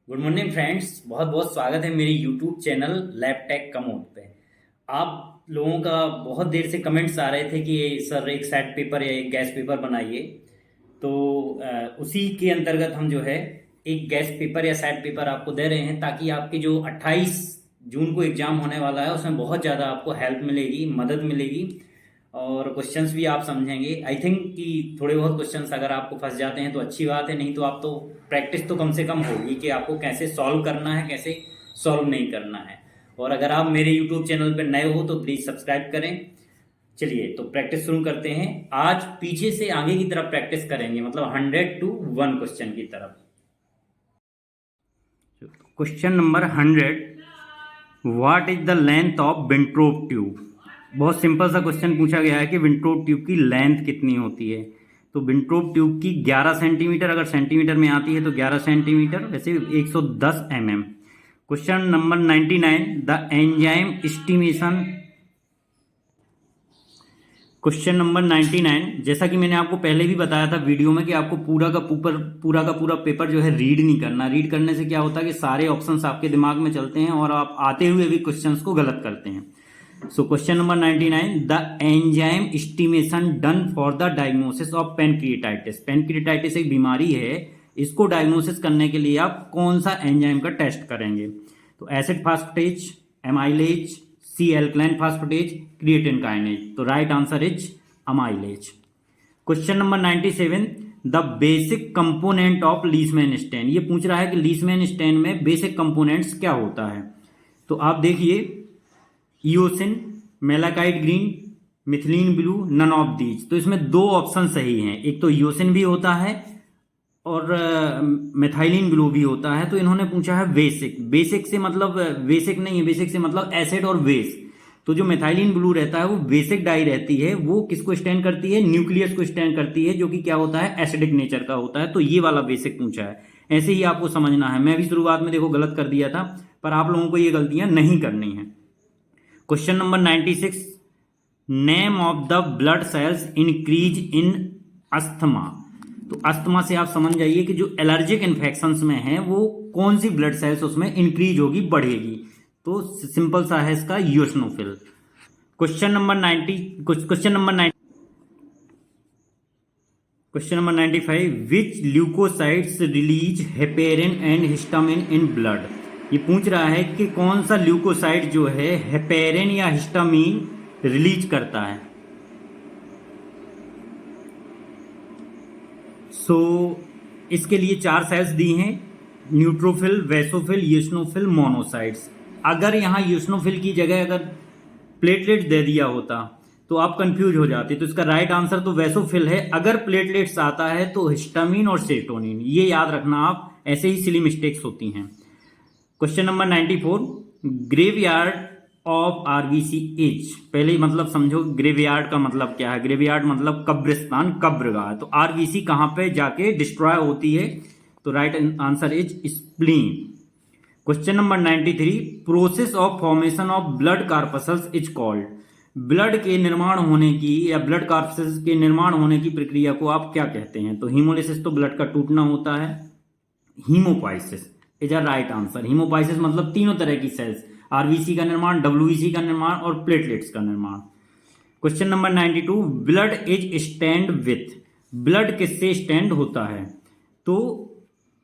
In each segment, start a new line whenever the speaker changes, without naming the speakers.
Good morning friends, बहुत बहुत स्वागत है मेरे यूट्यूब चैनल लैबटेक कमोड पे। आप लोगों का बहुत देर से कमेंट्स आ रहे थे कि सर एक सेट पेपर या एक गैस पेपर बनाइए। तो उसी के अंतर्गत हम जो है एक गैस पेपर या सेट पेपर आपको दे रहे हैं, ताकि आपके जो 28 जून को एग्ज़ाम होने वाला है उसमें बहुत ज़्यादा आपको हेल्प मिलेगी, मदद मिलेगी और क्वेश्चंस भी आप समझेंगे। आई थिंक कि थोड़े बहुत क्वेश्चंस अगर आपको फंस जाते हैं तो अच्छी बात है, नहीं तो आप तो प्रैक्टिस तो कम से कम होगी कि आपको कैसे सॉल्व करना है, कैसे सॉल्व नहीं करना है। और अगर आप मेरे यूट्यूब चैनल पर नए हो तो प्लीज़ सब्सक्राइब करें। चलिए तो प्रैक्टिस शुरू करते हैं। आज पीछे से आगे की तरफ प्रैक्टिस करेंगे, मतलब 100 to 1 क्वेश्चन की तरफ। Question number 100, what is the length of Wintrobe tube. बहुत सिंपल सा क्वेश्चन पूछा गया है कि विंट्रोप ट्यूब की लेंथ कितनी होती है। तो विंट्रोप ट्यूब की 11 सेंटीमीटर, अगर सेंटीमीटर में आती है तो 11 सेंटीमीटर, वैसे 110 mm। Question number 99, the enzyme estimation. Question number 99, जैसा कि मैंने आपको पहले भी बताया था वीडियो में कि आपको पूरा का पूरा पेपर जो है रीड नहीं करना। रीड करने से क्या होता है कि सारे ऑप्शंस आपके दिमाग में चलते हैं और आप आते हुए भी क्वेश्चंस को गलत करते हैं। So question number 99, the enzyme estimation done for the diagnosis of pancreatitis. Pancreatitis एक बीमारी है, इसको डायग्नोसिस करने के लिए आप कौन सा एंजाइम का टेस्ट करेंगे? तो acid phosphatase, amylase, C alkaline phosphatase, creatine kinase. तो right answer is amylase. Question number 97, the basic component of Leishman stain. ये पूछ रहा है कि लीसमैन स्टेन में बेसिक कंपोनेंट्स क्या होता है। तो आप देखिए, eosin, malachite green, methylene blue, none of these. तो इसमें दो ऑप्शन सही हैं, एक तो ईओसिन भी होता है और मेथाइलिन ब्लू भी होता है। तो इन्होंने पूछा है बेसिक। बेसिक से मतलब बेसिक नहीं है, बेसिक से मतलब एसिड और बेस। तो जो मेथाइलिन ब्लू रहता है वो बेसिक डाई रहती है, वो किसको स्टैंड करती है? न्यूक्लियस को स्टैंड करती है, जो कि क्या होता है? एसिडिक नेचर का होता है। तो ये वाला बेसिक पूछा है, ऐसे ही आपको समझना है। मैं भी शुरुआत में देखो गलत कर दिया था, पर आप लोगों को ये गलतियां नहीं करनी है। Question number 96, name of the blood cells increase in asthma. तो अस्थमा से आप समझ जाइए कि जो एलर्जिक इन्फेक्शंस में है वो कौन सी ब्लड सेल्स उसमें इंक्रीज होगी, बढ़ेगी। तो सिंपल सा है इसका eosinophil. Question number 90, question number 90, question number 95, which leucocytes release heparin and histamine in blood. ये पूछ रहा है कि कौन सा ल्यूकोसाइड जो है हेपेरिन या हिस्टामिन रिलीज करता है। सो इसके लिए 4 सेल्स दी हैं, न्यूट्रोफिल, वेसोफिल, यूशनोफिल, मोनोसाइट्स। अगर यहाँ यूशनोफिल की जगह अगर प्लेटलेट्स दे दिया होता तो आप कंफ्यूज हो जाते। तो इसका राइट आंसर तो वेसोफिल है। अगर प्लेटलेट्स आता है तो हिस्टामिन और सेरोटोनिन, ये याद रखना आप, ऐसे ही सिली मिस्टेक्स होती हैं। Question number 94, graveyard of RBC is. पहले ही मतलब समझो ग्रेवयार्ड का मतलब क्या है। ग्रेवयार्ड मतलब कब्रिस्तान, कब्रगाह। तो आरबीसी कहां पे जाके डिस्ट्रॉय होती है? तो right answer is spleen. Question number 93, process of formation of blood corpuscles is called. Blood के निर्माण होने की या ब्लड कार्पसल्स के निर्माण होने की प्रक्रिया को आप क्या कहते हैं? तो हीमोलिसिस तो ब्लड का टूटना होता है, हीमोपाइसिस इज अ राइट आंसर। हीमोपाइसिस मतलब तीनों तरह की सेल्स, आरबीसी का निर्माण, डब्ल्यूबीसी का निर्माण और प्लेटलेट्स का निर्माण। Question number 92, blood is stand with. Blood किससे स्टैंड होता है? तो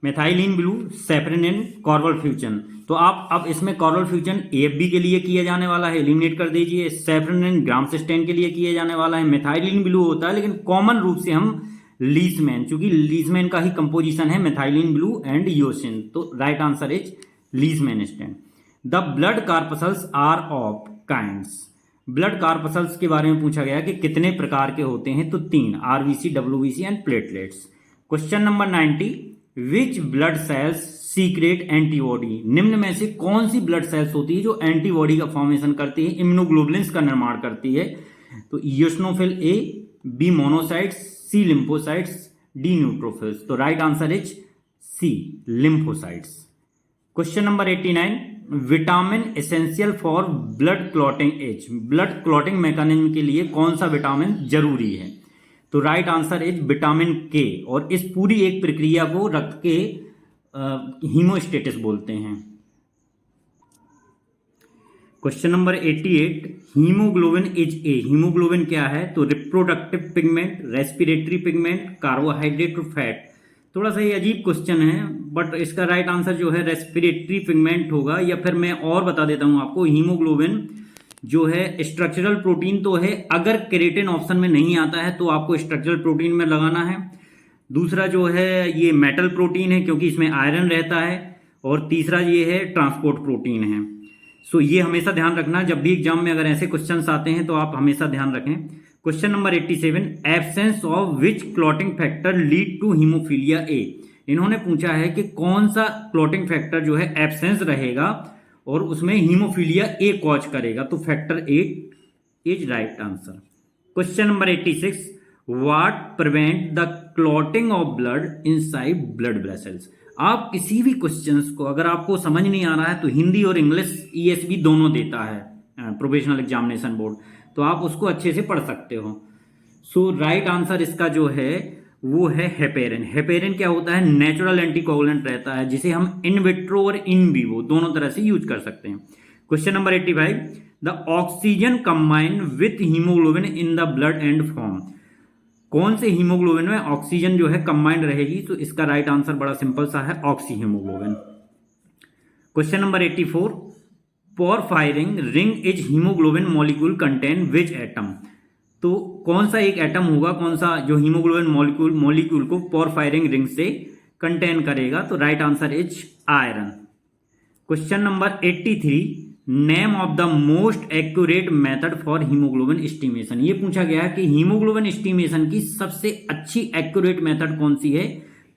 मेथाइलिन ब्लू, सैफरनिन, कॉर्वल फ्यूजन। तो आप अब इसमें कॉर्वल फ्यूजन एएफबी के लिए किया जाने वाला है, एलिमिनेट कर दीजिए। सैफरनिन ग्राम सिस्टेन के लिए किया जाने वाला है। मेथाइलिन ब्लू होता है, लेकिन कॉमन रूप से हम लीसमैन, चूंकि लीसमैन का ही कंपोजिशन है मेथाइलिन ब्लू एंड यूसिन। तो right answer is Leishman stain. The blood corpuscles are of kinds. Blood corpuscles के बारे में पूछा गया कि कितने प्रकार के होते हैं? तो 3, RBC, WBC and platelets. Question number 90, which blood cells secret antibody. निम्न में से कौन सी ब्लड सेल्स होती है जो एंटीबॉडी का फॉर्मेशन करती है, इम्यूनोग्लोबुलिन्स का निर्माण करती है? तो eosinophil A, B monocytes, C lymphocytes, D neutrophils. तो right answer is C lymphocytes. Question number 89, vitamin essential for blood clotting as. Blood clotting mechanism के लिए कौन सा विटामिन जरूरी है? तो राइट आंसर इज विटामिन के। और इस पूरी एक प्रक्रिया को रक्त के हीमोस्टेटस बोलते हैं। Question number 88, haemoglobin is a, haemoglobin क्या है? तो reproductive pigment, respiratory pigment, carbohydrate और फैट। थोड़ा सा ये अजीब क्वेश्चन है, बट इसका राइट आंसर जो है रेस्पिरेटरी पिगमेंट होगा। या फिर मैं और बता देता हूं आपको, हीमोग्लोबिन जो है स्ट्रक्चरल प्रोटीन तो है, अगर केरेटिन ऑप्शन में नहीं आता है तो आपको स्ट्रक्चरल प्रोटीन में लगाना है। दूसरा जो है ये मेटल प्रोटीन है क्योंकि इसमें आयरन रहता है, और तीसरा ये है ट्रांसपोर्ट प्रोटीन है। सो ये हमेशा ध्यान रखना, जब भी एग्जाम में अगर ऐसे क्वेश्चंस आते हैं तो आप हमेशा ध्यान रखें। Question number 87, absence of which clotting factor lead to haemophilia A. इन्होंने पूछा है कि कौन सा क्लॉटिंग फैक्टर जो है एब्सेंस रहेगा और उसमें हीमोफीलिया ए कॉज करेगा, तो factor 8 is right answer. Question number 86, what prevent the clotting of blood inside blood vessels. आप किसी भी क्वेश्चंस को अगर आपको समझ नहीं आ रहा है तो हिंदी और इंग्लिश ईएसवी दोनों देता है प्रोफेशनल एग्जामिनेशन बोर्ड, तो आप उसको अच्छे से पढ़ सकते हो। सो राइट आंसर इसका जो है वो है हेपेरिन। हेपेरिन क्या होता है? नेचुरल एंटीकोगुलेंट रहता है, जिसे हम इन विट्रो और इन विवो दोनों तरह से यूज कर सकते हैं। Question number 85, the oxygen combine with haemoglobin in the blood and form. कौन से हीमोग्लोबिन में ऑक्सीजन जो है कंबाइंड रहेगी? तो इसका राइट आंसर बड़ा सिंपल सा है, oxy haemoglobin. Question number 84, porphyrin ring is haemoglobin molecule contain which atom. तो कौन सा एक एटम होगा, कौन सा जो हीमोग्लोबिन मॉलिक्यूल को पोरफायरिन रिंग से कंटेन करेगा? तो right answer is iron. Question number 83, name of the most accurate method for haemoglobin estimation. ये पूछा गया है कि हीमोग्लोबिन एस्टिमेशन की सबसे अच्छी एक्यूरेट मेथड कौन सी है?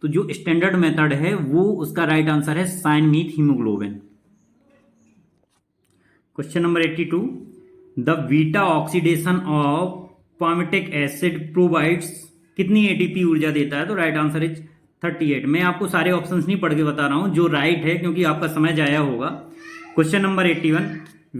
तो जो स्टैंडर्ड मेथड है वो उसका राइट आंसर है cyan meth haemoglobin. Question number 82, the beta oxidation of palmitic acid provides कितनी एटीपी ऊर्जा देता है? तो राइट आंसर इज 38। मैं आपको सारे ऑप्शंस नहीं पढ़ के बता रहा हूं जो राइट है, क्योंकि आपका समय जाया होगा। Question number 81,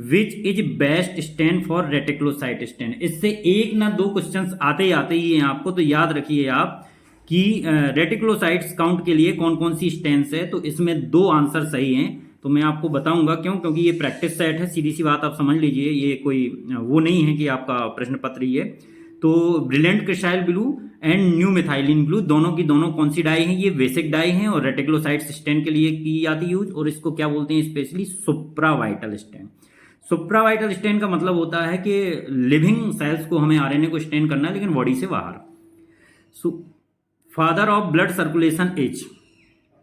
which is best stain for reticulocyte stain. इससे एक ना दो क्वेश्चंस आते ही हैं आपको, तो याद रखिए आप कि रेटिकुलोसाइट्स काउंट के लिए कौन कौन सी स्टेन्स है। तो इसमें 2 आंसर सही हैं, तो मैं आपको बताऊंगा क्यों, क्योंकि ये प्रैक्टिस सेट है, सीधी सी बात आप समझ लीजिए, ये कोई वो नहीं है कि आपका प्रश्न पत्र ही है। तो brilliant cresyl blue and new methylene blue दोनों की दोनों कौन सी डाई हैं? ये बेसिक डाई हैं और रेटिकुलोसाइट्स स्टेन के लिए की जाती यूज, और इसको क्या बोलते हैं specially? Supravital stain. Supravital stain का मतलब होता है कि लिविंग सेल्स को हमें आरएनए को स्टेन करना है, लेकिन बॉडी से बाहर। Father of blood circulation is,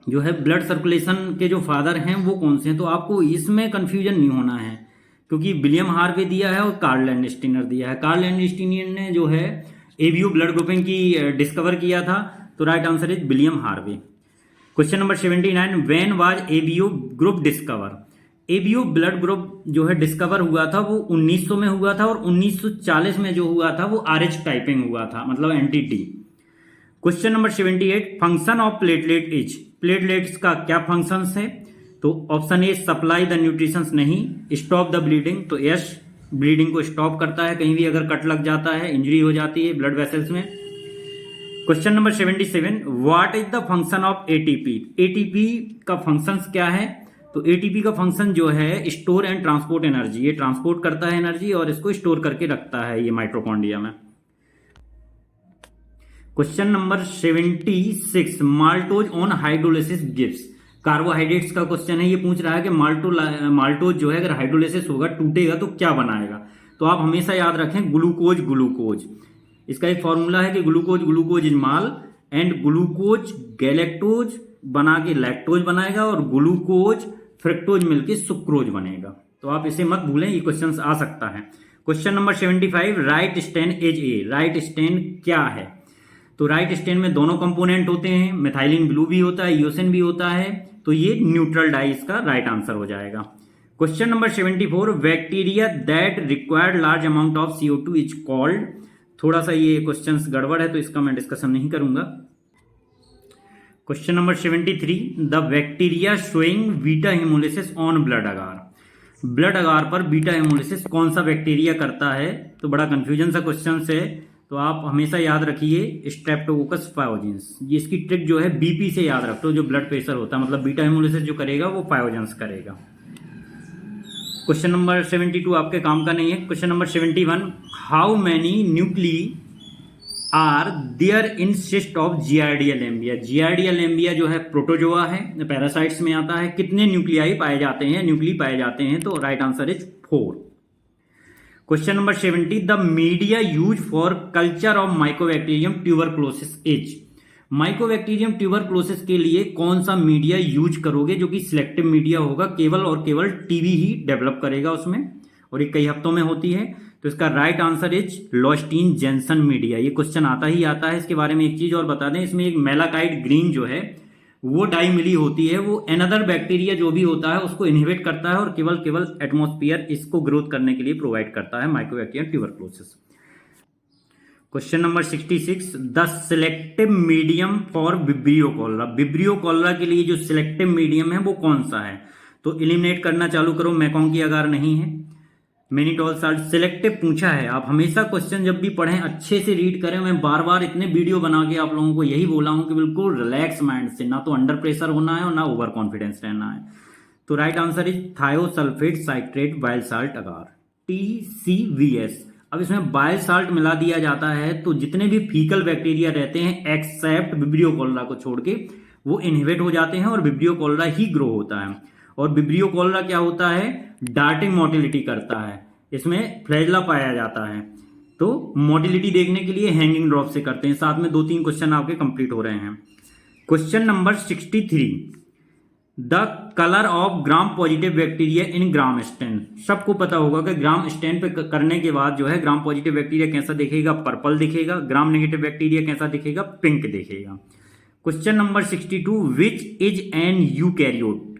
जो है ब्लड सर्कुलेशन के जो फादर हैं वो कौन से हैं? तो आपको इसमें कंफ्यूजन नहीं होना है, क्योंकि विलियम हार्वे दिया है और कार्ल लैंडस्टीनर दिया है। कार्ल लैंडस्टीनर ने जो है एबीओ ब्लड ग्रुपिंग की डिस्कवर किया था, तो right answer is William Harvey. Question number 79, when was ABO group discover. ABO blood group जो है डिस्कवर हुआ था वो 1900 में हुआ था, और 1940 में जो हुआ था वो आरएच टाइपिंग हुआ था, मतलब anti-T. Question number 78, function of platelet is. Platelets का क्या फंक्शंस है? तो option A supply the nutritions, नहीं। स्टॉप द ब्लीडिंग, तो यस, ब्लीडिंग को स्टॉप करता है, कहीं भी अगर कट लग जाता है, इंजरी हो जाती है ब्लड वेसल्स में। Question number 77, what is the function of ATP. ATP का फंक्शंस क्या है? तो एटीपी का फंक्शन जो है स्टोर एंड ट्रांसपोर्ट एनर्जी, ये ट्रांसपोर्ट करता है एनर्जी और इसको स्टोर करके रखता है ये माइटोकॉन्ड्रिया में। Question number 76, maltose on hydrolysis gives. Carbohydrates का क्वेश्चन है, ये पूछ रहा है कि माल्टोज जो है अगर हाइड्रोलिसिस होगा, टूटेगा तो क्या बनाएगा? तो आप हमेशा याद रखें ग्लूकोज। इसका एक फॉर्मूला है कि glucose is mall and glucose galactose बना के लैक्टोज बनाएगा और ग्लूकोज फ्रक्टोज मिलके सुक्रोज बनेगा। तो आप इसे मत भूलें, ये क्वेश्चन आ सकता है। Question number 75, right stain is A. Right stain क्या है? तो राइट स्टेन में दोनों कंपोनेंट होते हैं, मिथाइलिन ब्लू भी होता है, ईओसिन भी होता है, तो ये न्यूट्रल डाई इसका राइट आंसर हो जाएगा। Question number 74, bacteria that required large amount of CO2 is called. थोड़ा सा ये क्वेश्चंस गड़बड़ है तो इसका मैं डिस्कशन नहीं करूंगा। Question number 73, the bacteria showing beta haemolysis on blood agar. Blood agar पर बीटा हेमोलिसिस कौन सा बैक्टीरिया करता है? तो बड़ा कंफ्यूजन सा क्वेश्चन है, तो आप हमेशा याद रखिए स्ट्रेप्टोकोकस पायोजेंस, ये इसकी ट्रिक जो है बीपी से याद रखो, जो ब्लड प्रेशर होता है, मतलब बीटा हेमोलिसिस जो करेगा वो पायोजेंस करेगा। क्वेश्चन नंबर 72 आपके काम का नहीं है। Question number 71, how many nuclei are there in cyst of Giardia lamblia. Giardia lamblia जो है प्रोटोजोआ है, पैरासाइट्स में आता है। कितने न्यूक्लियाई पाए जाते हैं, न्यूक्ली पाए जाते हैं, तो right answer is 4। Question number 70, the media use for culture of Mycobacterium tuberculosis is. Mycobacterium tuberculosis के लिए कौन सा मीडिया यूज करोगे, जो कि सिलेक्टिव मीडिया होगा, केवल और केवल टीबी ही डेवलप करेगा उसमें, और ये कई हफ्तों में होती है। तो इसका right answer is Lowenstein Jensen media. ये क्वेश्चन आता ही आता है। इसके बारे में एक चीज और बता दें, इसमें एक मेलाकाइड ग्रीन जो है वो डाई मिली होती है, वो एनदर बैक्टीरिया जो भी होता है उसको इनहिबिट करता है और केवल केवल एटमॉस्फेयर इसको ग्रोथ करने के लिए प्रोवाइड करता है, Mycobacterium tuberculosis. Question number 66, the selective medium for vibrio cholera. Vibrio cholera के लिए जो सिलेक्टिव मीडियम है वो कौन सा है, तो एलिमिनेट करना चालू करो। मैकॉन्ग की अगार नहीं है, मेनिटॉल साल्ट। सिलेक्टिव पूछा है, आप हमेशा क्वेश्चन जब भी पढ़ें अच्छे से रीड करें। मैं बार बार इतने वीडियो बना के आप लोगों को यही बोला हूं कि बिल्कुल रिलैक्स माइंड से, ना तो अंडर प्रेशर होना है और ना ओवर कॉन्फिडेंस रहना है। तो right answer is thiosulphate citrate bile salt agar, TCVS। अब इसमें बाइल साल्ट मिला दिया जाता है तो जितने भी फीकल बैक्टीरिया रहते हैं एक्सेप्ट विब्रियो कॉलरा को छोड़ के, वो इनहिबिट हो जाते हैं और विब्रियो कॉलरा ही ग्रो होता है। और विब्रियो कॉलरा क्या होता है, डार्टिंग मोटिलिटी करता है, इसमें फ्लैजला पाया जाता है। तो मोटिलिटी देखने के लिए हैंगिंग ड्रॉप से करते हैं। साथ में 2-3 क्वेश्चन आपके कंप्लीट हो रहे हैं। Question number 63, the colour of Gram positive bacteria in Gram stain. सबको पता होगा कि ग्राम स्टेन पे करने के बाद जो है ग्राम पॉजिटिव बैक्टीरिया कैसा दिखेगा, पर्पल दिखेगा। ग्राम नेगेटिव बैक्टीरिया कैसा दिखेगा, पिंक दिखेगा। Question number 62, which is an eukaryote.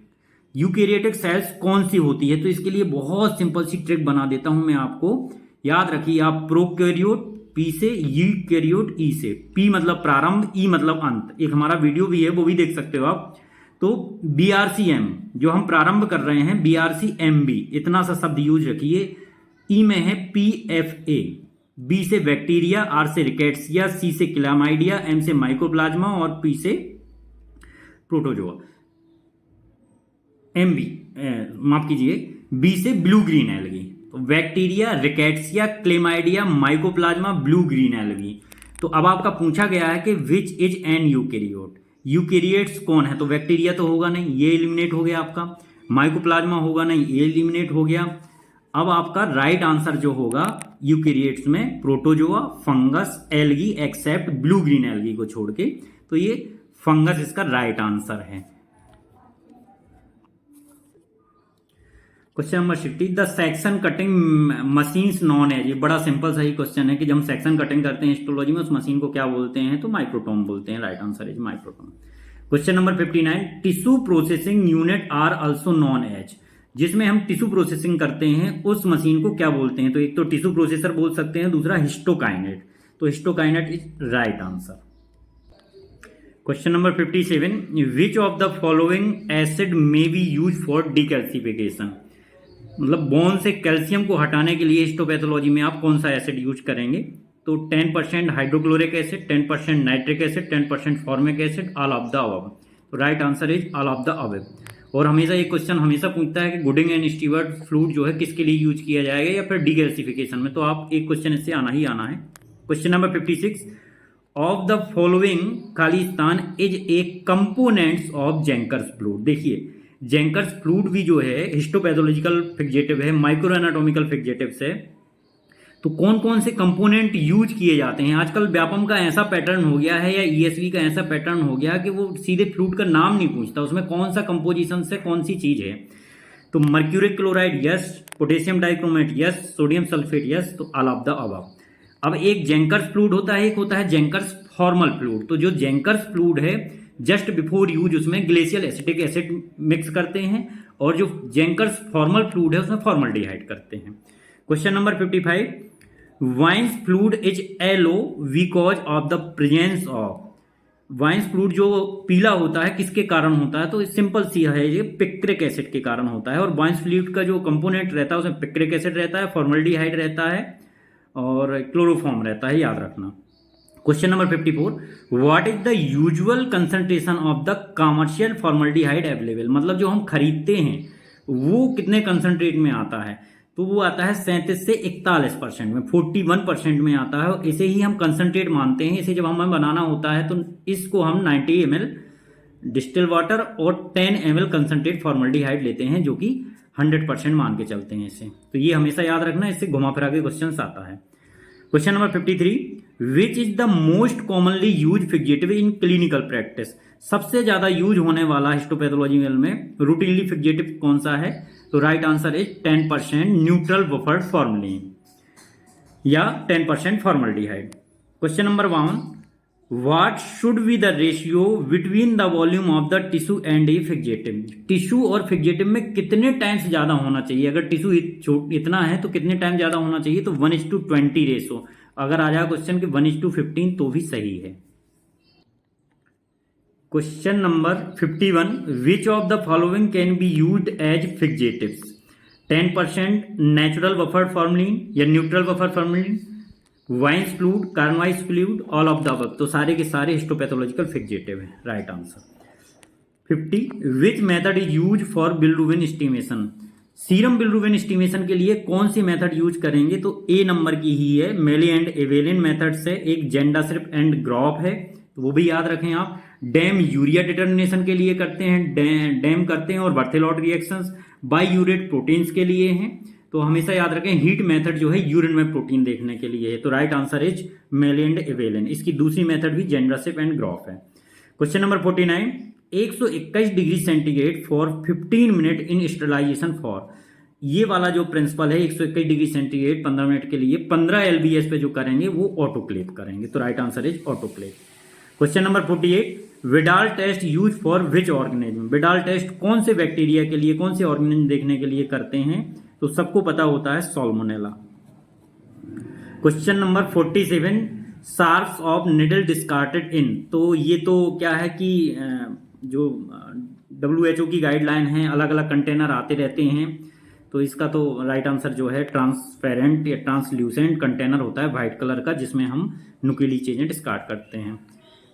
Eukaryotic cells कौन सी होती है, तो इसके लिए बहुत सिंपल सी ट्रिक बना देता हूं मैं आपको, याद रखिए आप। प्रोकैरियोट पी से, यूकैरियोट ई से। पी मतलब प्रारंभ, ई मतलब अंत। एक हमारा वीडियो भी है, वो भी देख सकते हो आप। तो BRCM जो हम प्रारंभ कर रहे हैं, BRCMB, इतना सा शब्द यूज रखिए। ई में है PFA, बी से बैक्टीरिया, आर से रिकेट्सिया, सी से क्लामाइडिया, एम से माइकोप्लाज्मा और पी से प्रोटोजोआ। MB माफ कीजिए, बी से ब्लू ग्रीन एल्गी। तो bacteria, rickettsia, chlamydia, mycoplasma, blue green algae. तो अब आपका पूछा गया है कि which is an eukaryote. Eukaryotes कौन है, तो बैक्टीरिया तो होगा नहीं, ये एलिमिनेट हो गया आपका। माइकोप्लाज्मा होगा नहीं, ये एलिमिनेट हो गया। अब आपका राइट आंसर जो होगा यूकैरियोट्स में protozoa, fungus, algae except blue green algae को छोड़ के, तो ये फंगस इसका राइट आंसर है। Question number 60, the section cutting machines known as. ये बड़ा सिंपल सा ही क्वेश्चन है कि जब हम सेक्शन कटिंग करते हैं हिस्टोलॉजी में, उस मशीन को क्या बोलते हैं, तो माइक्रोटोम बोलते हैं। Right answer is microtome. Question number 59, tissue processing unit are also known as. जिसमें हम टिश्यू प्रोसेसिंग करते हैं उस मशीन को क्या बोलते हैं, तो एक तो टिश्यू प्रोसेसर बोल सकते हैं, दूसरा हिस्टोकाइनेट। तो histokinette is right answer. Question number 57, which of the following acid may be use for decalcification. मतलब बोन से कैल्शियम को हटाने के लिए हिस्टोपैथोलॉजी में आप कौन सा एसिड यूज करेंगे, तो 10% hydrochloric acid, 10% nitric acid, 10% formic acid, all of the above. तो right answer is all of the above. और हमेशा ये क्वेश्चन हमेशा पूछता है कि गुडिंग एंड स्टीवर्ट फ्लूइड जो है किसके लिए यूज किया जाएगा, या फिर डिगैल्सिफिकेशन में। तो आप एक क्वेश्चन इससे आना ही आना है। Question number 56, of the following खाली स्थान is a components of जेंकर्स fluid. देखिए जेंकर्स फ्लूइड भी जो है हिस्टोपैथोलॉजिकल फिक्सेटिव है, माइक्रो एनाटॉमिकल फिक्सेटिव है। तो कौन कौन से कंपोनेंट यूज किए जाते हैं। आजकल व्यापम का ऐसा पैटर्न हो गया है, या ESV का ऐसा पैटर्न हो गया कि वो सीधे फ्लूइड का नाम नहीं पूछता, उसमें कौन सा कंपोजिशन से कौन सी चीज है। तो mercuric chloride yes, potassium dichromate yes, sodium sulphate yes, तो ऑल ऑफ द अबव। अब एक जेंकर्स फ्लूइड होता है, एक होता है जेंकर्स फॉर्मल फ्लूइड। तो जो जेंकर्स फ्लूइड है जस्ट बिफोर यूज उसमें ग्लेशियल एसिटिक एसिड मिक्स करते हैं, और जो जेंकर्स फॉर्मल फ्लूइड है उसमें फॉर्मल्डिहाइड करते हैं। Question number 55, Bouin's fluid is yellow because of the presence of. Bouin's fluid जो पीला होता है किसके कारण होता है, तो सिंपल सी है, ये पिक्रिक एसिड के कारण होता है। और वाइन्स फ्लूइड का जो कंपोनेंट रहता है उसमें पिक्रिक एसिड रहता है, फॉर्मल्डिहाइड रहता है, और क्लोरोफॉर्म रहता है, याद रखना। Question number 54, what is the usual concentration of the commercial formaldehyde available, मतलब जो हम खरीदते हैं वो कितने कंसंट्रेट में आता है, तो वो आता है 37 से 41% में, 41% में आता है। इसे ही हम कंसंट्रेट मानते हैं। इसे जब हमें बनाना होता है तो इसको हम 90 ml डिस्टिल वाटर और 10 ml कंसंट्रेट फॉर्मल्डिहाइड लेते हैं, जो कि 100% मान के चलते हैं इसे। तो ये हमेशा याद रखना, इससे घुमा फिरा के क्वेश्चन आता है। Question number 53, which is the most commonly use fixative in clinical practice, सबसे ज्यादा यूज होने वाला हिस्टोपैथोलॉजिकल में रूटीनली फिक्सेटिव कौन सा है, तो right answer is 10% neutral buffered formalin या 10% formaldehyde. Question number 1, what should be the ratio between the volume of the tissue and A fixative, tissue और फिक्सेटिव में कितने टाइम्स ज्यादा होना चाहिए, अगर टिश्यू इतना है तो कितने टाइम ज्यादा होना चाहिए, तो 1:20 रेशो। अगर आ जाए क्वेश्चन कि 1:15 तो भी सही है। Question number 51, which of the following can be used as fixatives, 10% natural buffered formalin या neutral buffered formalin, Bouin's fluid, Carnoy's fluid, all of the above. तो सारे के सारे हिस्टोपैथोलॉजिकल फिक्सेटिव है, right answer. 50, which method is use for bilirubin estimation, serum bilirubin estimation के लिए कौन सी method use करेंगे, तो ए नंबर की ही है, मेली एंड एवेलिन मेथड से। एक जेंडासिप एंड ग्रॉप है, तो वो भी याद रखें आप। डैम यूरिया डिटर्मिनेशन के लिए करते हैं, डैम करते हैं, और बर्थेलॉट रिएक्शंस बाईयूरेट प्रोटीन्स के लिए हैं। तो हमेशा याद रखें हीट मेथड जो है यूरिन में प्रोटीन देखने के लिए है, तो right answer is Mealy and Evelyn. इसकी दूसरी मेथड भी जेंडासिप एंड ग्रॉप है। Question number 49, 121 degree centigrade for 15 minute in sterilisation for, ये वाला जो प्रिंसिपल है 121 डिग्री सेंटीग्रेड 15 मिनट के लिए 15 LBS पे जो करेंगे वो ऑटोक्लेव करेंगे, तो right answer is autoclave. Question number 48, Widal test use for which organism, Widal test कौन से बैक्टीरिया के लिए, कौन से ऑर्गेनिज्म देखने के लिए करते हैं, तो सबको पता होता है salmonella. Question number 47, sharps of needle discarded in, तो ये तो क्या है कि जो WHO की गाइडलाइन है, अलग अलग कंटेनर आते रहते हैं, तो इसका तो राइट आंसर जो है ट्रांसपेरेंट या ट्रांसल्यूसेंट कंटेनर होता है व्हाइट कलर का, जिसमें हम नुकीली चीजें डिस्कार्ड करते हैं।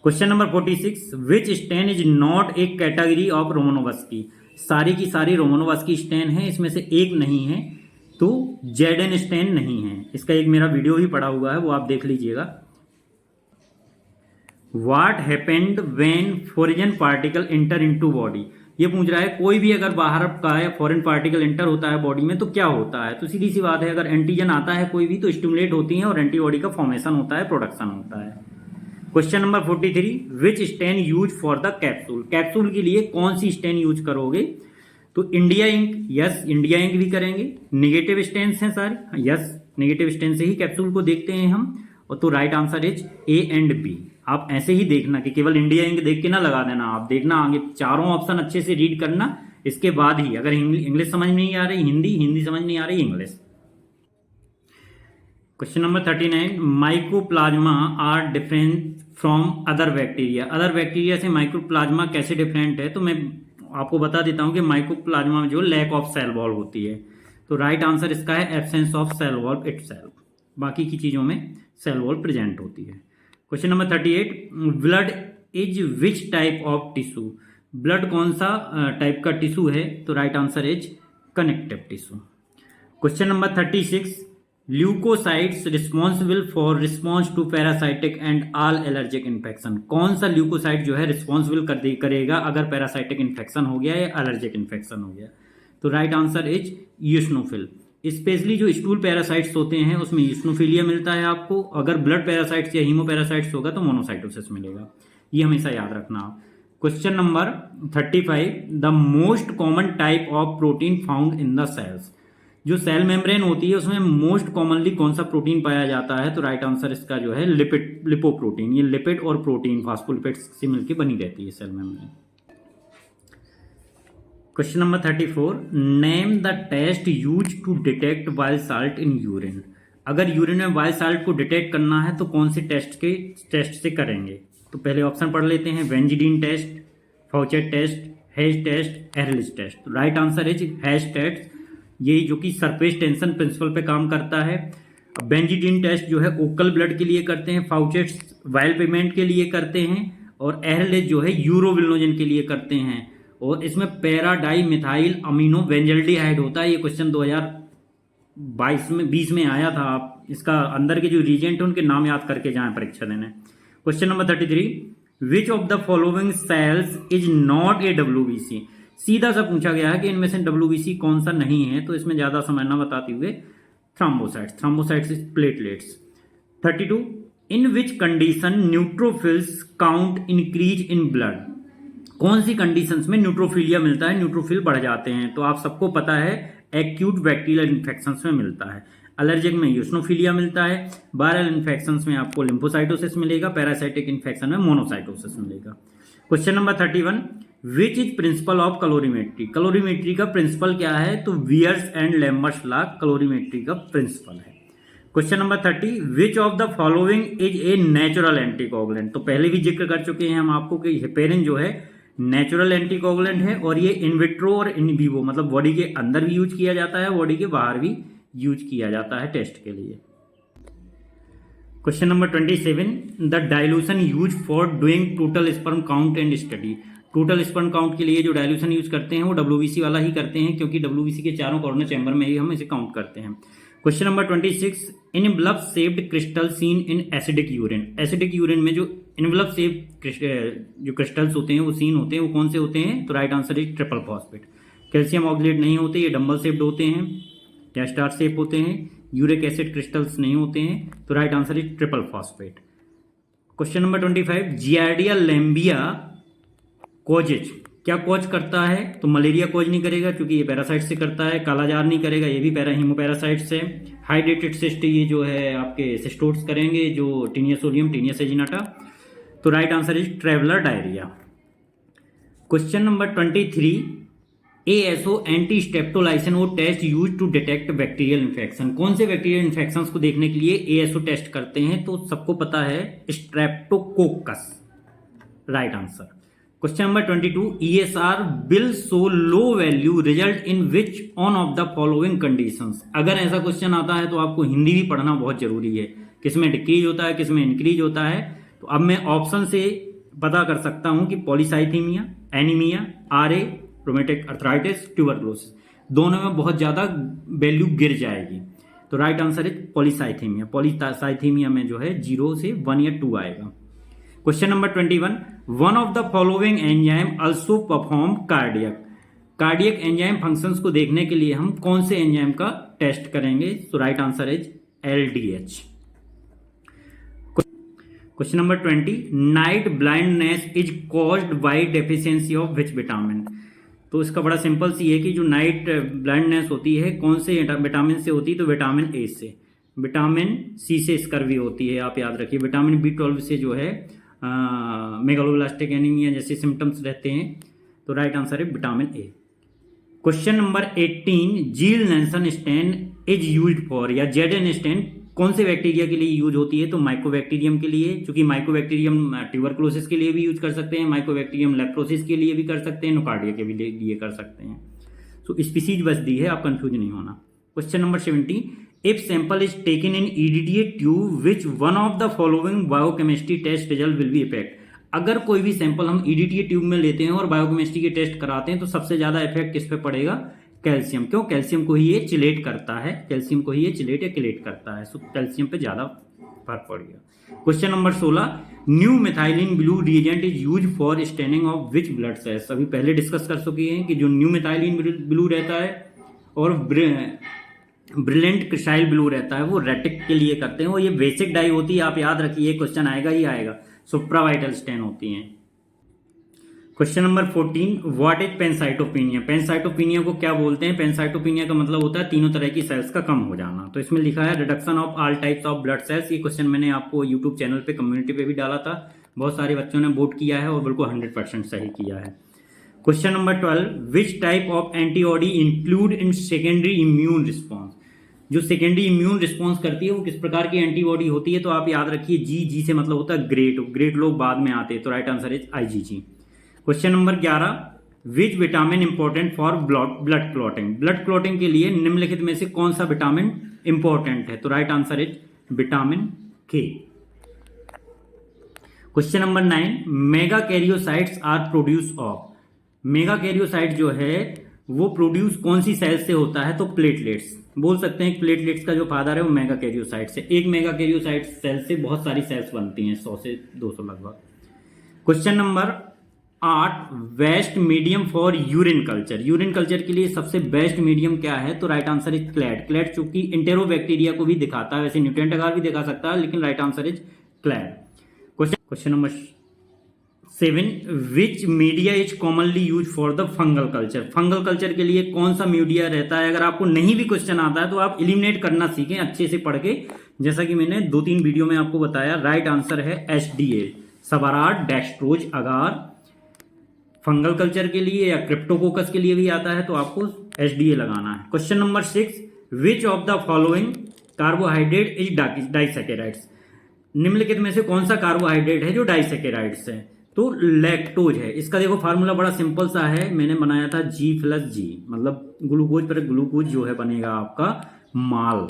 Question number 46, which stain is not a category of Romanowsky, सारी की सारी रोमानोवस्की स्टेन है, इसमें से एक नहीं है, तो जेडन स्टेन नहीं है। इसका एक मेरा वीडियो ही पड़ा हुआ है, वो आप देख लीजिएगा। What happened when foreign particle enter into body, ये पूछ रहा है कोई भी अगर बाहर का है फॉरेन पार्टिकल एंटर होता है बॉडी में तो क्या होता है, तो सीधी सी बात है, अगर एंटीजन आता है कोई भी तो स्टिमुलेट होती है और एंटीबॉडी का फॉर्मेशन होता है, प्रोडक्शन होता है। Question number 43, which stain use for the capsule, capsule के लिए कौन सी स्टेन यूज करोगे, तो India ink, yes India ink भी करेंगे। नेगेटिव स्टेन्स हैं सारे, यस नेगेटिव स्टेन से ही कैप्सूल को देखते हैं हम, और तो right answer is A and B। आप ऐसे ही देखना कि केवल इंडिया इंक देख के ना लगा देना, आप देखना आगे चारों ऑप्शन अच्छे से रीड करना, इसके बाद ही अगर इंग्लिश समझ नहीं आ रही हिंदी, हिंदी समझ नहीं आ रही English. Question number 39, mycoplasma are different from other bacteria, other bacteria से माइकोप्लाज्मा कैसे डिफरेंट है, तो मैं आपको बता देता हूं कि माइकोप्लाज्मा में जो लैक ऑफ सेल वॉल होती है, तो राइट आंसर इसका है absence of cell wall itself, बाकी की चीजों में सेल वॉल प्रेजेंट होती है। Question number 38, blood is which type of tissue, blood कौन सा टाइप का टिश्यू है, तो right answer is connective tissue. Question number 36, leucocytes responsible for response to parasitic and all allergic infection, कौन सा leucocyte जो है रिस्पॉन्सिबल करेगा अगर पैरासाइटिक इन्फेक्शन हो गया या एलर्जिक इन्फेक्शन हो गया, तो राइट आंसर इज यूशनोफिल। स्पेशली जो स्टूल पैरासाइट्स होते हैं उसमें यूशनोफिलिया मिलता है आपको, अगर ब्लड पैरासाइट्स या हीमोपैरासाइट्स होगा तो मोनोसाइटोसिस मिलेगा, ये हमेशा याद रखना आप। Question number 35, the most common type of protein found in the cells, जो सेल मेम्ब्रेन होती है उसमें मोस्ट कॉमनली कौन सा प्रोटीन पाया जाता है, तो राइट आंसर इसका जो है लिपोप्रोटीन, ये लिपिड और प्रोटीन फास्फोलिपिड्स से मिलकर बनी रहती है cell membrane. Question number 34, name the test use to detect वाइल्ड साल्ट इन यूरिन, अगर यूरिन में वाइल्ड साल्ट को डिटेक्ट करना है तो कौन से टेस्ट से करेंगे, तो पहले ऑप्शन पढ़ लेते हैं, benzidine test, Fouchet test, Hay's test, Ehrlich test, तो right answer is Hay's test, ये जो कि सरफेस टेंशन प्रिंसिपल पे काम करता है। बेंजीटीन टेस्ट जो है ओकल ब्लड के लिए करते हैं, फाउचेट्स वाइल पेमेंट के लिए करते हैं, और एहरलेच जो है यूरोविल्नोजन के लिए करते हैं। और इसमें पैराडाई मिथाइल अमीनो वेंजल्डिहाइड होता है। ये क्वेश्चन 2020 में आया था। आप इसका अंदर के जो रीजेंट है उनके नाम याद करके जाएं परीक्षा देने। Question number 33, which of the following sales is not A WBC. सीधा सा पूछा गया है कि इनमें से डब्ल्यूबीसी कौन सा नहीं है, तो इसमें ज्यादा समय न बताते हुए thrombocytes is platelets. 32, in which condition neutrophils count increase in blood. कौन सी कंडीशंस में न्यूट्रोफिलिया मिलता है, न्यूट्रोफिल बढ़ जाते हैं? तो आप सबको पता है एक्यूट बैक्टीरियल इन्फेक्शंस में मिलता है, एलर्जिक में यूस्नोफिलिया मिलता है, वायरल इन्फेक्शंस में आपको लिम्फोसाइटोसिस मिलेगा, पैरासाइटिक इन्फेक्शन में मोनोसाइटोसिस मिलेगा। Question number 31, which is principle of calorimetry. Calorimetry का प्रिंसिपल क्या है? तो वियर्स एंड लेम्बर्ट्स लॉ कैलोरीमेट्री का प्रिंसिपल है। Question number 30, which of the following is a natural anticoagulant. तो पहले भी जिक्र कर चुके हैं हम आपको कि हेपेरिन जो है नेचुरल एंटीकोगुलेंट है, और ये इन विट्रो और इन विवो मतलब बॉडी के अंदर भी यूज किया जाता है, बॉडी के बाहर भी यूज किया जाता है टेस्ट के लिए। Question number 27, the dilution use for doing total sperm count and study. Total sperm count के लिए जो डाइल्यूशन यूज करते हैं वो डब्ल्यूबीसी वाला ही करते हैं, क्योंकि डब्ल्यूबीसी के चारों कॉर्नर चैम्बर में ही हम इसे काउंट करते हैं। Question number 26, envelope shaped crystal seen in acidic urine. Acidic urine में जो इनवलप शेप जो क्रिस्टल्स होते हैं वो सीन होते हैं, वो कौन से होते हैं? तो right answer is triple phosphate. Calcium oxalate नहीं होते, ये डम्बल शेप्ड होते हैं या स्टार शेप होते हैं। यूरिक एसिड क्रिस्टल्स नहीं होते हैं, तो right answer is triple phosphate. Question number 25, Giardia lamblia causes क्या कोज करता है? तो मलेरिया कोज नहीं करेगा क्योंकि ये पैरासाइट से करता है। कालाजार नहीं करेगा, ये भी हीमोपैरासाइट से। हाइड्रेटेड सिस्ट ये जो है आपके सिस्टोट्स करेंगे, जो टीनिया सोडियम टीनिया सेजिनाटा। तो right answer is traveller diarrhoea. Question number 23, ASO anti streptolysin वो test use to detect bacterial infection. कौन से बैक्टीरियल इन्फेक्शंस को देखने के लिए ASO टेस्ट करते हैं? तो सबको पता है Streptococcus, right answer. Question number 22, ESR will show low value result in which one of the following conditions। अगर ऐसा क्वेश्चन आता है तो आपको हिंदी भी पढ़ना बहुत जरूरी है, किसमें डिक्रीज होता है किसमें इंक्रीज होता है। तो अब मैं ऑप्शन से पता कर सकता हूं कि polycythaemia, anaemia, RA, rheumatic arthritis, tuberculosis, दोनों में बहुत ज्यादा वैल्यू गिर जाएगी। तो right answer is polycythaemia. Polycythaemia में जो है 0 से 1 या 2 आएगा। Question number 21, one of the following enzyme also perform cardiac enzyme functions को देखने के लिए हम कौन से एंजाइम का टेस्ट करेंगे? तो right answer is LDH। Question number 20, night blindness is caused by deficiency of which vitamin. तो इसका बड़ा सिंपल सी है कि जो नाइट ब्लाइंडनेस होती है कौन से विटामिन से होती है? तो विटामिन A से। विटामिन C से स्कर्वी होती है, आप याद रखिए। विटामिन B12 से जो है मेगालोब्लास्टिक एनीमिया जैसे सिम्टम्स रहते हैं। तो राइट आंसर है vitamin A। Question number 18, zeal Nelson stain is used for या ZN स्टेन कौन से बैक्टीरिया के लिए यूज होती है? तो माइकोबैक्टीरियम के लिए, क्योंकि माइकोबैक्टीरियम ट्यूबरक्लोसिस के लिए भी यूज कर सकते हैं, माइकोबैक्टीरियम लेप्रोसिस के लिए भी कर सकते हैं, नोकार्डिया के भी लिए कर सकते हैं। तो स्पीसीज बस दी है, आप कंफ्यूज नहीं होना। Question number 70, if sample is taken in EDTA tube which one of the following biochemistry test result will be effect। अगर कोई भी सैंपल हम EDTA ट्यूब में लेते हैं और बायोकेमिस्ट्री के टेस्ट कराते हैं तो सबसे ज्यादा इफेक्ट किस पे पड़ेगा? कैल्शियम। क्यों? कैल्शियम को ही ये चिलेट करता है, कैल्शियम को ही ये चिलेट या किलेट करता है, सो कैल्शियम पे ज्यादा फर्क पड़ेगा। Question number 16, new methylene blue reagent is use for staining of which blood cells. अभी पहले डिस्कस कर चुके हैं कि जो न्यू मिथाइलिन ब्लू रहता है और ब्रिलियंट क्रिस्टाइल ब्लू रहता है वो रेटिक के लिए करते हैं। वो ये बेसिक डाई होती है, आप याद रखिए, क्वेश्चन आएगा ही आएगा। सुप्रावाइटल स्टेन होती हैं। Question number 14, what is pancytopenia. Pancytopenia को क्या बोलते हैं? पेनसाइटोपिनिया का मतलब होता है तीनों तरह की सेल्स का कम हो जाना। तो इसमें लिखा है reduction of all types of blood cells. ये क्वेश्चन मैंने आपको यूट्यूब चैनल पे कम्युनिटी पे भी डाला था, बहुत सारे बच्चों ने वोट किया है और बिल्कुल 100% सही किया है। Question number 12, which type of antibody include in secondary immune response. जो सेकेंडरी इम्यून रिस्पॉन्स करती है वो किस प्रकार की एंटीबॉडी होती है? तो आप याद रखिए जी से मतलब होता है ग्रेट लोग बाद में आते हैं। तो right answer is IgG। Question number 11, which vitamin important for blood clotting. Blood clotting के लिए निम्नलिखित में से कौन सा विटामिन इंपॉर्टेंट है, तो right answer is vitamin K. Question number 9, megakaryocytes are produce of. Megakaryocyte जो है वो प्रोड्यूस कौन सी सेल से होता है, तो प्लेटलेट्स। बोल सकते हैं प्लेटलेट्स का जो फादर है वो मेगा कैरियोसाइट से। एक मेगा कैरियोसाइट सेल से बहुत सारी सेल्स बनती हैं, 100 से 200 लगभग। Question number 8, best medium for urine culture. Urine culture के लिए सबसे बेस्ट मीडियम क्या है, तो right answer is clad. Clad चूंकि इंटेरोबैक्टीरिया को भी दिखाता है, वैसे न्यूट्रिएंट अगार भी दिखा सकता है, लेकिन right answer is clad. Question number 7, which media is commonly use for the fungal culture. Fungal culture के लिए कौन सा मीडिया रहता है। अगर आपको नहीं भी क्वेश्चन आता है तो आप एलिमिनेट करना सीखें अच्छे से पढ़ के, जैसा कि मैंने 2-3 वीडियो में आपको बताया। राइट आंसर है HDA, सवाराड डेक्सट्रोज अगार। फंगल कल्चर के लिए या क्रिप्टोकोकस के लिए भी आता है, तो आपको HDA लगाना है। Question number 6, which of the following carbohydrate is disaccharides. निम्नलिखित में से कौन सा कार्बोहाइड्रेट है जो डाइसैकेराइड्स है, तो लैक्टोज है। इसका देखो फार्मूला बड़ा सिंपल सा है, मैंने बनाया था G+G, मतलब ग्लूकोज पर ग्लूकोज जो है बनेगा आपका माल,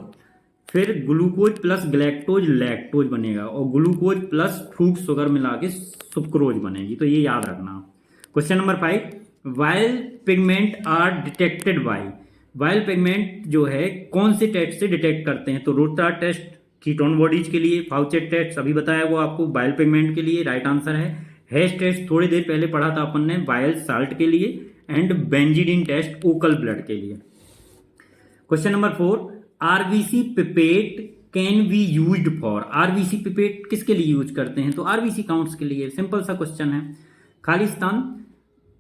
फिर ग्लूकोज प्लस ग्लैक्टोज लैक्टोज बनेगा, और ग्लूकोज प्लस फ्रूट शुगर मिला के सुक्रोज बनेगी, तो ये याद रखना। Question number 5, bile pigment are detected by. Bile pigment जो है कौन से टेस्ट से डिटेक्ट करते हैं, तो रोटा टेस्ट कीटोन बॉडीज के लिए, फाउचेट टेस्ट अभी बताया वो आपको वाइल पिगमेंट के लिए, राइट आंसर है। हेस टेस्ट थोड़ी देर पहले पढ़ा था अपन ने वाइल साल्ट के लिए, एंड बेंजीडिन टेस्ट ओकल ब्लड के लिए। Question number 4, RBC pipette can be used for. RBC pipette किसके लिए यूज करते हैं, तो आरबीसी काउंट्स के लिए। सिंपल सा क्वेश्चन है। Khalistan.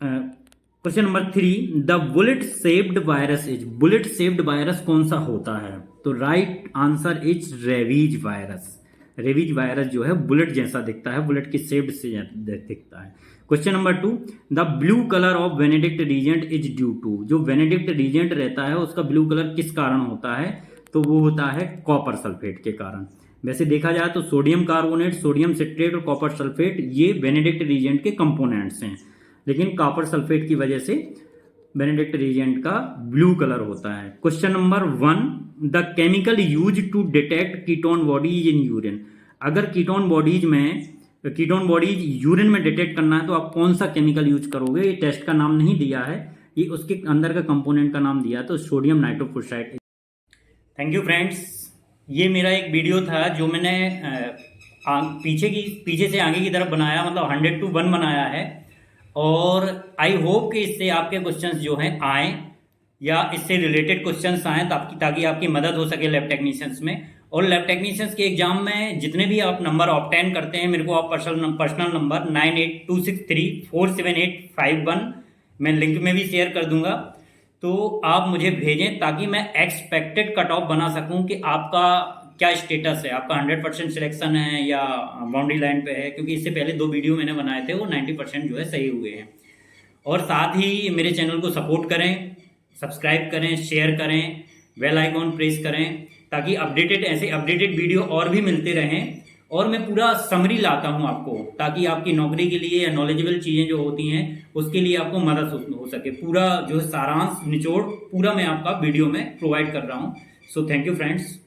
Question number 3, the bullet shaped virus is. Bullet shaped virus कौन सा होता है, तो right answer is rabies virus. Rabies virus जो है बुलेट जैसा दिखता है, बुलेट की शेप्ड से दिखता है। Question number 2, the blue colour of Benedict reagent is due to. जो बेनेडिक्ट रीजेंट रहता है उसका ब्लू कलर किस कारण होता है, तो वो होता है कॉपर सल्फेट के कारण। वैसे देखा जाए तो सोडियम कार्बोनेट, सोडियम सिट्रेट और कॉपर सल्फेट ये बेनेडिक्ट रीजेंट के कंपोनेंट्स हैं, लेकिन कॉपर सल्फेट की वजह से बेनेडिक्ट रीजेंट का ब्लू कलर होता है। Question number 1, the chemical use to detect ketone bodies in urine. अगर कीटोन बॉडीज यूरिन में डिटेक्ट करना है तो आप कौन सा केमिकल यूज करोगे। ये टेस्ट का नाम नहीं दिया है, ये उसके अंदर का कंपोनेंट का नाम दिया, तो सोडियम नाइट्रोफोस्फेट। थैंक यू फ्रेंड्स, ये मेरा एक वीडियो था जो मैंने पीछे से आगे की तरफ बनाया, मतलब 100 to 1 बनाया है, और आई होप कि इससे आपके क्वेश्चंस जो हैं आएँ, या इससे रिलेटेड क्वेश्चंस आएँ ताकि आपकी मदद हो सके लैब टेक्नीशियंस में। और लैब टेक्नीशियंस के एग्जाम में जितने भी आप नंबर ऑब्टेन करते हैं, मेरे को आप पर्सनल नंबर 9826347851 मैं लिंक में भी शेयर कर दूंगा, तो आप मुझे भेजें ताकि मैं एक्सपेक्टेड कट ऑफ बना सकूं कि आपका क्या स्टेटस है, आपका 100% सिलेक्शन है या बाउंड्री लाइन पे है। क्योंकि इससे पहले 2 वीडियो मैंने बनाए थे, वो 90% जो है सही हुए हैं। और साथ ही मेरे चैनल को सपोर्ट करें, सब्सक्राइब करें, शेयर करें, बेल आइकॉन प्रेस करें, ताकि ऐसे अपडेटेड वीडियो और भी मिलते रहें। और मैं पूरा समरी लाता हूं आपको, ताकि आपकी नौकरी के लिए या नॉलेजेबल चीज़ें जो होती हैं उसके लिए आपको मदद हो सके। पूरा जो सारांश निचोड़ पूरा मैं आपका वीडियो में प्रोवाइड कर रहा हूं। So thank you friends.